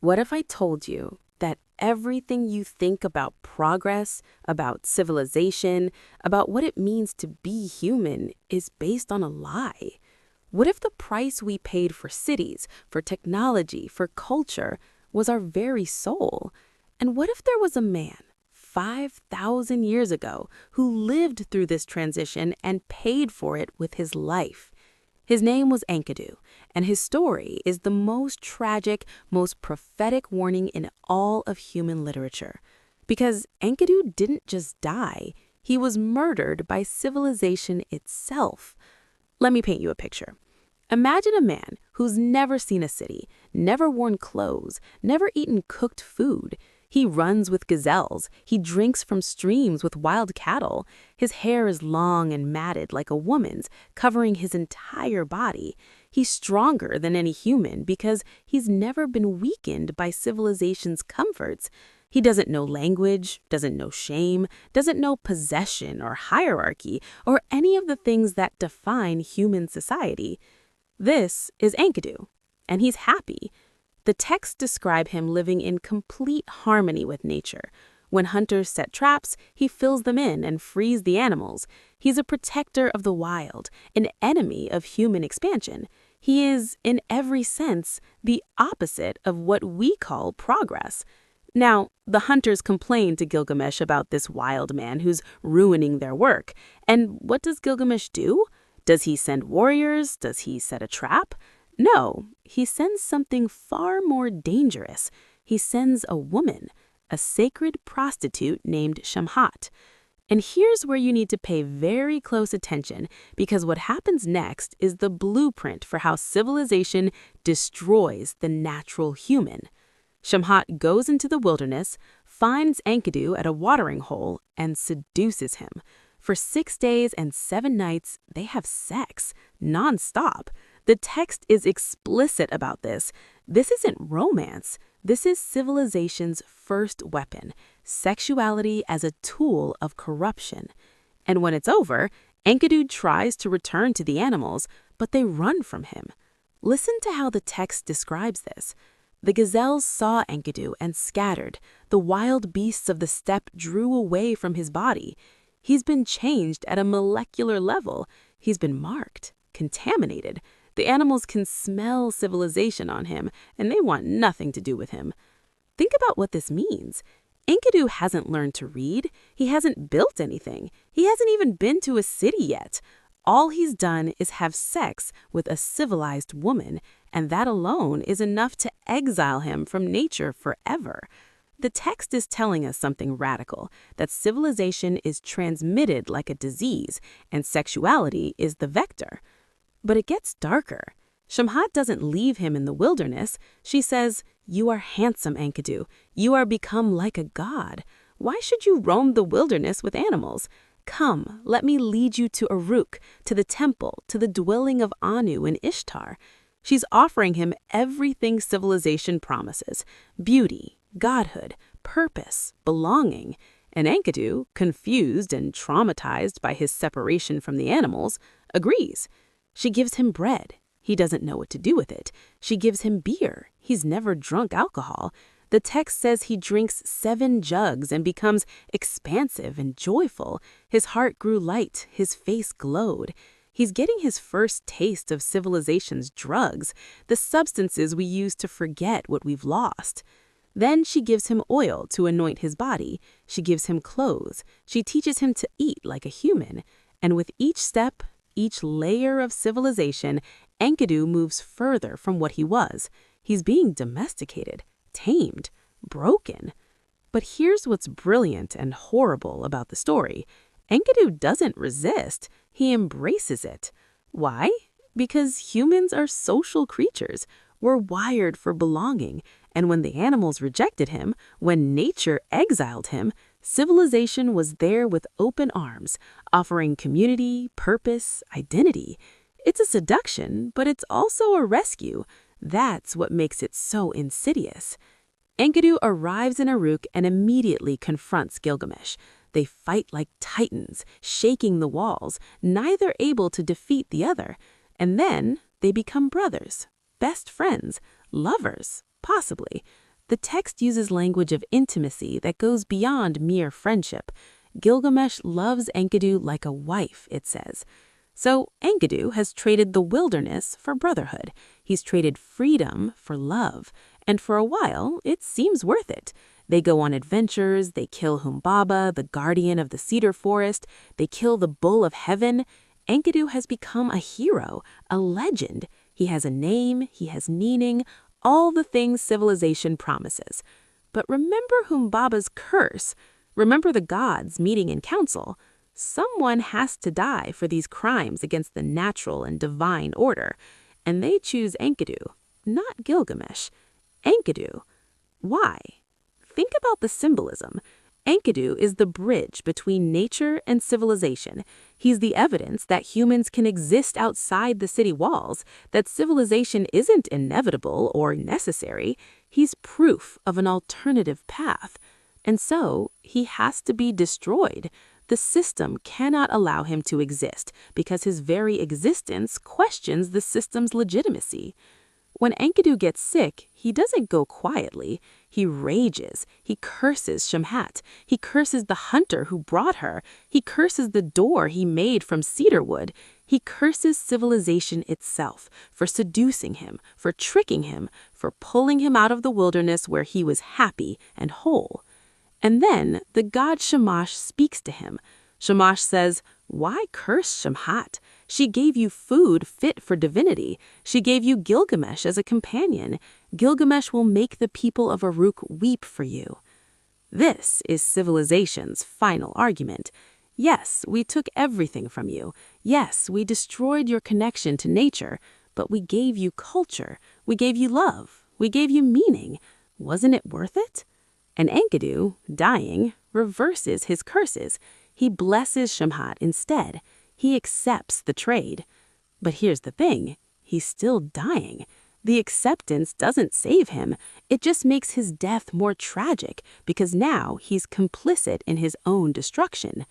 What if I told you that everything you think about progress, about civilization, about what it means to be human is based on a lie? What if the price we paid for cities, for technology, for culture was our very soul? And what if there was a man 5,000 years ago who lived through this transition and paid for it with his life? His name was Enkidu, and his story is the most tragic, most prophetic warning in all of human literature. Because Enkidu didn't just die, he was murdered by civilization itself. Let me paint you a picture. Imagine a man who's never seen a city, never worn clothes, never eaten cooked food. He runs with gazelles. He drinks from streams with wild cattle. His hair is long and matted like a woman's, covering his entire body. He's stronger than any human because he's never been weakened by civilization's comforts. He doesn't know language, doesn't know shame, doesn't know possession or hierarchy or any of the things that define human society. This is Enkidu, and he's happy. The texts describe him living in complete harmony with nature. When hunters set traps, he fills them in and frees the animals. He's a protector of the wild, an enemy of human expansion. He is, in every sense, the opposite of what we call progress. Now, the hunters complain to Gilgamesh about this wild man who's ruining their work. And what does Gilgamesh do? Does he send warriors? Does he set a trap? No, he sends something far more dangerous. He sends a woman, a sacred prostitute named Shamhat. And here's where you need to pay very close attention, because what happens next is the blueprint for how civilization destroys the natural human. Shamhat goes into the wilderness, finds Enkidu at a watering hole, and seduces him. For 6 days and 7 nights, they have sex, nonstop. The text is explicit about this. This isn't romance. This is civilization's first weapon, sexuality as a tool of corruption. And when it's over, Enkidu tries to return to the animals, but they run from him. Listen to how the text describes this. The gazelles saw Enkidu and scattered. The wild beasts of the steppe drew away from his body. He's been changed at a molecular level. He's been marked, contaminated. The animals can smell civilization on him, and they want nothing to do with him. Think about what this means. Enkidu hasn't learned to read. He hasn't built anything. He hasn't even been to a city yet. All he's done is have sex with a civilized woman, and that alone is enough to exile him from nature forever. The text is telling us something radical, that civilization is transmitted like a disease, and sexuality is the vector. But it gets darker. Shamhat doesn't leave him in the wilderness. She says, "You are handsome, Enkidu. You are become like a god. Why should you roam the wilderness with animals? Come, let me lead you to Uruk, to the temple, to the dwelling of Anu and Ishtar." She's offering him everything civilization promises: beauty, godhood, purpose, belonging. And Enkidu, confused and traumatized by his separation from the animals, agrees. She gives him bread. He doesn't know what to do with it. She gives him beer. He's never drunk alcohol. The text says he drinks 7 jugs and becomes expansive and joyful. His heart grew light. His face glowed. He's getting his first taste of civilization's drugs, the substances we use to forget what we've lost. Then she gives him oil to anoint his body. She gives him clothes. She teaches him to eat like a human. And with each step, each layer of civilization, Enkidu moves further from what he was. He's being domesticated, tamed, broken. But here's what's brilliant and horrible about the story. Enkidu doesn't resist. He embraces it. Why? Because humans are social creatures. We're wired for belonging. And when the animals rejected him, when nature exiled him, civilization was there with open arms, offering community, purpose, identity. It's a seduction, but it's also a rescue. That's what makes it so insidious. Enkidu arrives in Uruk and immediately confronts Gilgamesh. They fight like titans, shaking the walls, neither able to defeat the other. And then they become brothers, best friends, lovers, possibly. The text uses language of intimacy that goes beyond mere friendship. Gilgamesh loves Enkidu like a wife, it says. So Enkidu has traded the wilderness for brotherhood. He's traded freedom for love. And for a while, it seems worth it. They go on adventures, they kill Humbaba, the guardian of the cedar forest, they kill the bull of heaven. Enkidu has become a hero, a legend. He has a name, he has meaning, all the things civilization promises. But remember Humbaba's curse. Remember the gods meeting in council. Someone has to die for these crimes against the natural and divine order. And they choose Enkidu, not Gilgamesh. Enkidu. Why? Think about the symbolism. Enkidu is the bridge between nature and civilization. He's the evidence that humans can exist outside the city walls, that civilization isn't inevitable or necessary. He's proof of an alternative path. And so, he has to be destroyed. The system cannot allow him to exist because his very existence questions the system's legitimacy. When Enkidu gets sick, he doesn't go quietly. He rages. He curses Shamhat. He curses the hunter who brought her. He curses the door he made from cedar wood. He curses civilization itself for seducing him, for tricking him, for pulling him out of the wilderness where he was happy and whole. And then the god Shamash speaks to him. Shamash says, "Why curse Shamhat? She gave you food fit for divinity. She gave you Gilgamesh as a companion. Gilgamesh will make the people of Uruk weep for you." This is civilization's final argument. Yes, we took everything from you. Yes, we destroyed your connection to nature, but we gave you culture. We gave you love. We gave you meaning. Wasn't it worth it? And Enkidu, dying, reverses his curses. He blesses Shamhat instead. He accepts the trade. But here's the thing, he's still dying. The acceptance doesn't save him. It just makes his death more tragic because now he's complicit in his own destruction.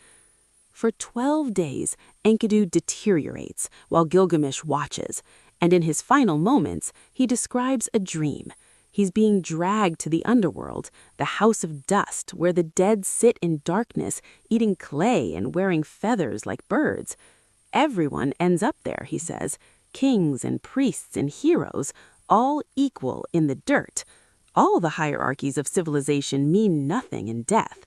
For 12 days, Enkidu deteriorates while Gilgamesh watches. And in his final moments, he describes a dream. He's being dragged to the underworld, the house of dust, where the dead sit in darkness, eating clay and wearing feathers like birds. Everyone ends up there, he says, kings and priests and heroes, all equal in the dirt. All the hierarchies of civilization mean nothing in death.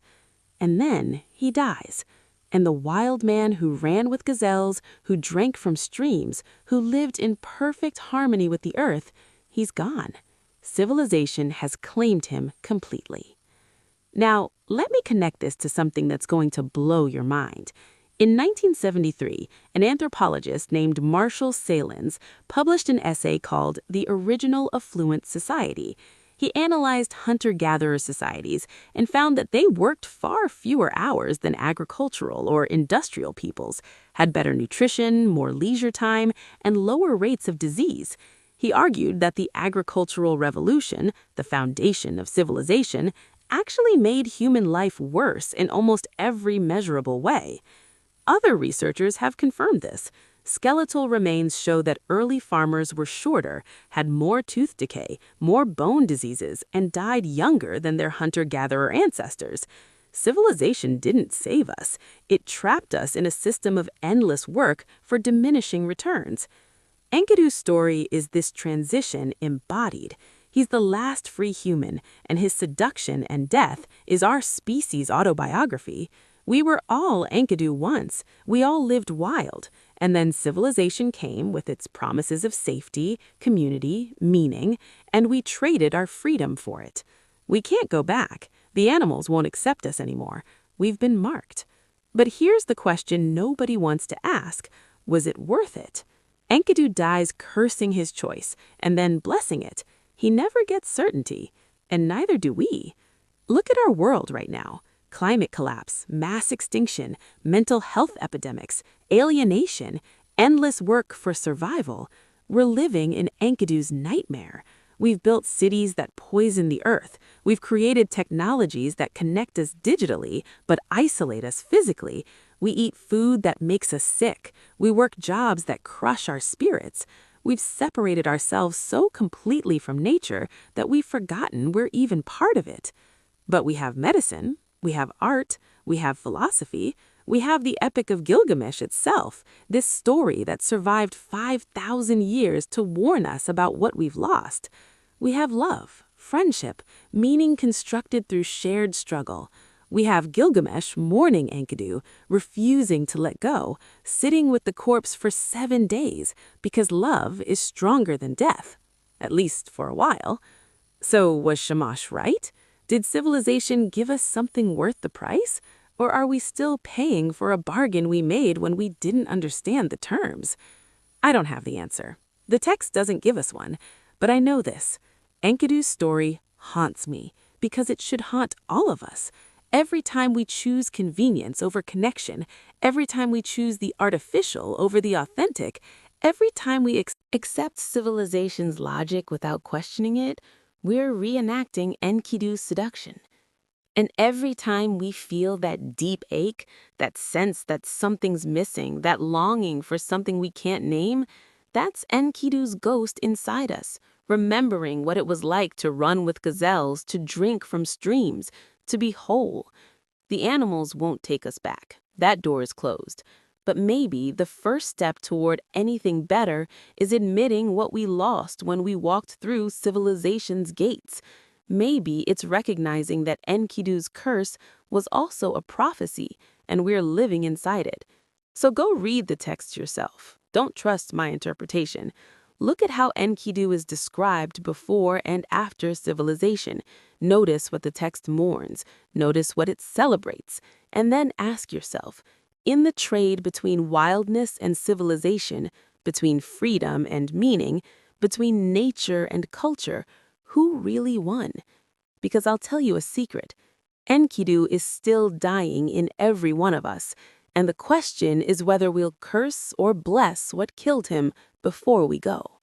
And then he dies. And the wild man who ran with gazelles, who drank from streams, who lived in perfect harmony with the earth, he's gone. Civilization has claimed him completely. Now, let me connect this to something that's going to blow your mind. In 1973, an anthropologist named Marshall Salins published an essay called The Original Affluent Society. He analyzed hunter-gatherer societies and found that they worked far fewer hours than agricultural or industrial peoples, had better nutrition, more leisure time, and lower rates of disease. He argued that the agricultural revolution, the foundation of civilization, actually made human life worse in almost every measurable way. Other researchers have confirmed this. Skeletal remains show that early farmers were shorter, had more tooth decay, more bone diseases, and died younger than their hunter-gatherer ancestors. Civilization didn't save us. It trapped us in a system of endless work for diminishing returns. Enkidu's story is this transition embodied. He's the last free human, and his seduction and death is our species' autobiography. We were all Enkidu once. We all lived wild. And then civilization came with its promises of safety, community, meaning, and we traded our freedom for it. We can't go back. The animals won't accept us anymore. We've been marked. But here's the question nobody wants to ask. Was it worth it? Enkidu dies cursing his choice and then blessing it. He never gets certainty, and neither do we. Look at our world right now. Climate collapse, mass extinction, mental health epidemics, alienation, endless work for survival. We're living in Enkidu's nightmare. We've built cities that poison the earth. We've created technologies that connect us digitally but isolate us physically. We eat food that makes us sick. We work jobs that crush our spirits. We've separated ourselves so completely from nature that we've forgotten we're even part of it. But we have medicine, we have art, we have philosophy, we have the Epic of Gilgamesh itself, this story that survived 5,000 years to warn us about what we've lost. We have love, friendship, meaning constructed through shared struggle. We have Gilgamesh mourning Enkidu, refusing to let go, sitting with the corpse for 7 days because love is stronger than death, at least for a while. So was Shamash right? Did civilization give us something worth the price? Or are we still paying for a bargain we made when we didn't understand the terms? I don't have the answer. The text doesn't give us one, but I know this. Enkidu's story haunts me because it should haunt all of us. Every time we choose convenience over connection, every time we choose the artificial over the authentic, every time we accept civilization's logic without questioning it, we're reenacting Enkidu's seduction. And every time we feel that deep ache, that sense that something's missing, that longing for something we can't name, that's Enkidu's ghost inside us, remembering what it was like to run with gazelles, to drink from streams, to be whole. The animals won't take us back. That door is closed. But maybe the first step toward anything better is admitting what we lost when we walked through civilization's gates. Maybe it's recognizing that Enkidu's curse was also a prophecy, and we're living inside it. So go read the text yourself. Don't trust my interpretation. Look at how Enkidu is described before and after civilization. Notice what the text mourns. Notice what it celebrates. And then ask yourself, in the trade between wildness and civilization, between freedom and meaning, between nature and culture, who really won? Because I'll tell you a secret. Enkidu is still dying in every one of us, and the question is whether we'll curse or bless what killed him before we go.